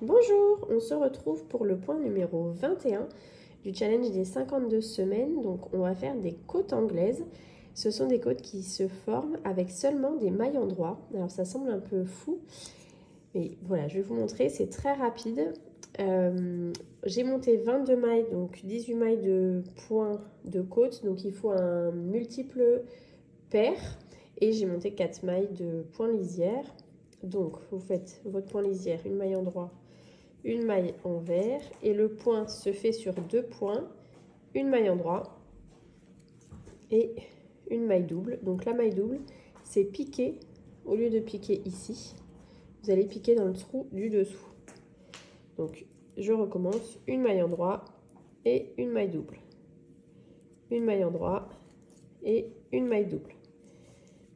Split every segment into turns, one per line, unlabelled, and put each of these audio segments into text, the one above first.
Bonjour, on se retrouve pour le point numéro 21 du challenge des 52 semaines. Donc on va faire des côtes anglaises. Ce sont des côtes qui se forment avec seulement des mailles en droit. Alors ça semble un peu fou, mais voilà, je vais vous montrer, c'est très rapide. J'ai monté 22 mailles, donc 18 mailles de points de côte, donc il faut un multiple pair. Et j'ai monté 4 mailles de point lisière. Donc vous faites votre point lisière, une maille en droit, une maille en vert, et le point se fait sur 2 points, une maille en droit et une maille double. Donc la maille double, c'est piquer, au lieu de piquer ici, vous allez piquer dans le trou du dessous. Donc je recommence, une maille en droit et une maille double, une maille en droit et une maille double,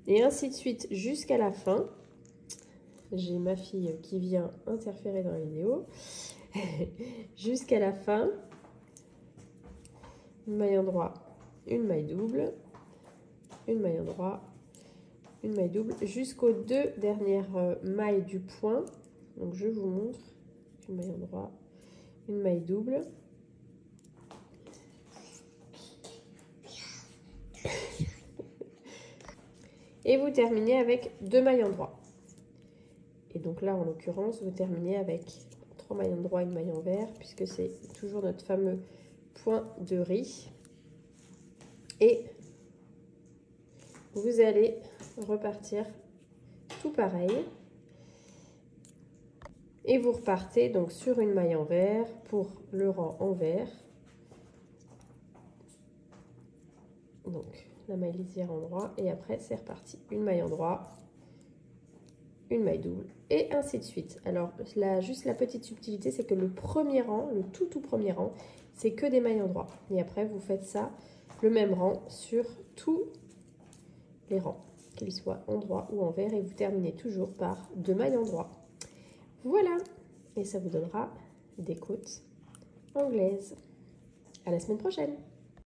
et ainsi de suite jusqu'à la fin. J'ai ma fille qui vient interférer dans la vidéo. Jusqu'à la fin, une maille en droit, une maille double, une maille en droit, une maille double, jusqu'aux 2 dernières mailles du point. Donc je vous montre, une maille en droit, une maille double, et vous terminez avec 2 mailles en droit. Et donc là, en l'occurrence, vous terminez avec 3 mailles en droit, une maille en vert, puisque c'est toujours notre fameux point de riz. Et vous allez repartir tout pareil. Et vous repartez donc sur une maille en vert pour le rang en vert. Donc la maille lisière en droit, et après c'est reparti. Une maille en droit, une maille double, et ainsi de suite. Alors là, juste la petite subtilité, c'est que le premier rang, le tout premier rang, c'est que des mailles en droit. Et après vous faites ça, le même rang sur tous les rangs, qu'ils soient en droit ou en vert, et vous terminez toujours par 2 mailles en droit. Voilà, et ça vous donnera des côtes anglaises. À la semaine prochaine.